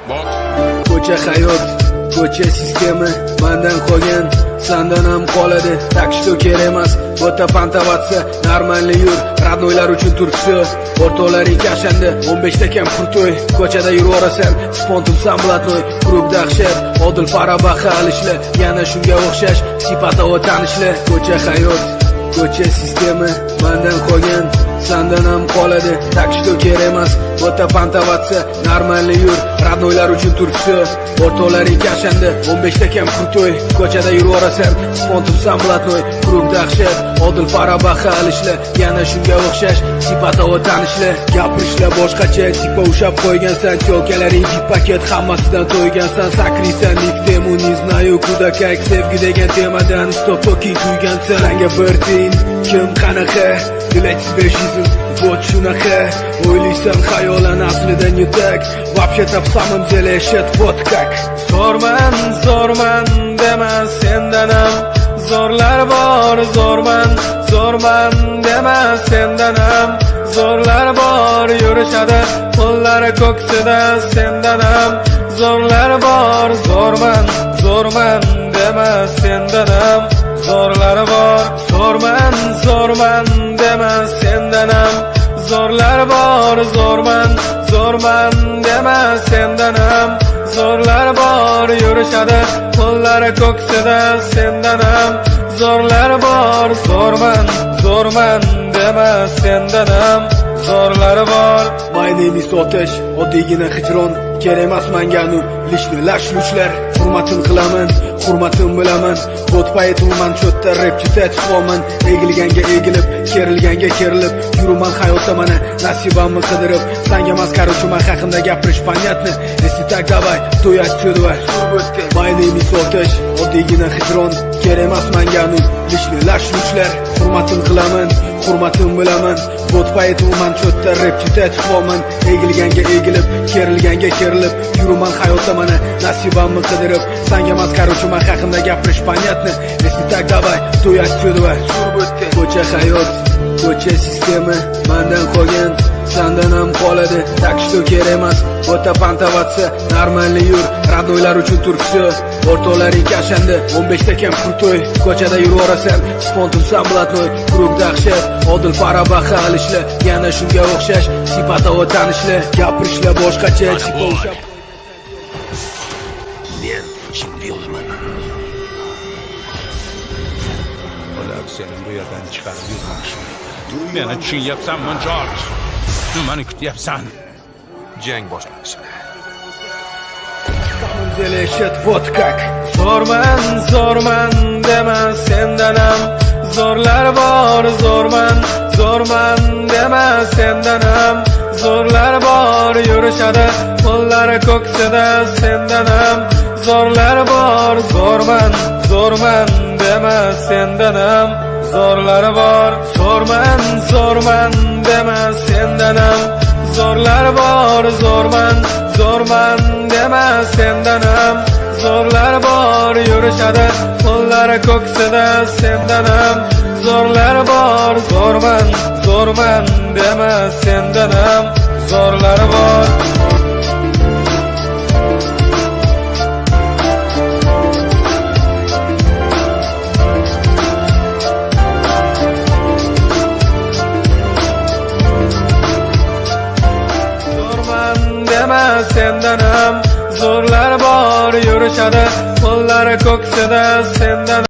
Bot. Ko'cha hayot, ko'cha sistema mendan qolgan, sendan ham qoladi. Так что kerak emas, bo'ta pantavatsa, normalni yur, radnoylar uchun turkisi. O'rtoqlaring kashanda, 15 ta kam kurtoy. Ko'chada yurasan, spontum sam blatnoy, klub dahshat, odil farabaha alishlar, yana shunga o'xshash sifata va tanishlar. Ko'cha hayot, ko'cha sistema mendan qolgan, sendan ham qoladi. Так что kerak emas, bo'ta pantavatsa, normalni yur, radnoylar uchun turkisi. O'rtoqlaring kashanda, 15 ta kam kurtoy. Ko'chada yurasan, spontum sam blatnoy, klub dahshat, odil farabaha alishlar, yana shunga o'xshash sifata va tanishlar. Gapirishlar boshqacha, tipa ushab qo'ygansan, tyo'kalaring dip paket, hammasidan to'ygansan. Sakrisan nik temu, не знаю куда как, sevgi degan temadan stopoki kuygansan. Senga bir tiyin, kim qanaqa, для тебя жизнь вот shunaqa. O'ylaysan xayolan aslida не так, вообще-то в самом деле shit вот как. Zo'rman dema sendan ham zo'rlar bor. Zo'rman dema sendan ham zo'rlar bor. Yurishadi qo'llari ko'ksida sendan ham zo'rlar bor. Zo'rman dema sendan ham zo'rlar bor. Zo'rman dema sendan ham zo'rlar bor. Zo'rman dema sendan ham zo'rlar bor. Yurishadi qo'llari ko'ksida sendan ham zo'rlar bor. Zo'rman dema sendan ham zo'rlar bor. My name is Otesh, oddiygina hijron kerak emas menga nu lishni lashluchlar. Hurmatin qilaman, hurmatim bilaman. Bot paytuman cho'tta rapchi tatfoman. Egilganga egilib, kerilganga kerilib, yuraman hayotda mana nasibamni qidirib. Senga emas, короче, men haqimda gapirish понятно. Если так давай, то я отсюда. My name is Otesh, oddiygina hijron kerak emas menga nu lishni lashluchlar. Hurmatin qilaman, hurmatim bilaman. Bot paytuman cho'tta rapchi tatfoman. Egilganga egilib, kerilganga kerilib, yuraman hayotda mana nasibamni qidirib. Senga emas, короче, men haqimda gapirish понятно. Если так давай, то я отсюда. Ko'cha hayot, ko'cha sistema mendan qolgan, sendan ham qoladi. Так что kerak emas, bo'ta pantavatsa, normalni yur, radnoylar uchun turkisi. O'rtoqlaring kashanda, 15 ta kam kurtoy. Ko'chada yurasan, spontum sam blatnoy, klub dahshat, odil farabaha alishlar, yana shunga o'xshash sifata va tanishlar. Gapirishlar boshqacha, tipa ushab. Men chempionman. Ular seni bu yerdan chiqarib yurmoqchi. Meni tushunyapsanmi, Jorj? Nimani kutyapsan? Jang boshlanishi. Shit вот как. Zo'rman dema sendan ham zo'rlar bor. Zo'rman dema sendan ham zo'rlar bor. Yurishadi qo'llari ko'ksida sendan ham zo'rlar bor. Zo'rman dema sendan ham zo'rlar bor. Zo'rman dema sendan ham zo'rlar bor. Zo'rman dema sendan ham zo'rlar bor. Yurishadi qo'llari ko'ksida sendan ham zo'rlar bor. Zo'rman dema sendan ham zo'rlar bor. Sendan ham zo'rlar bor. Yurishadi qo'llari ko'ksida sendan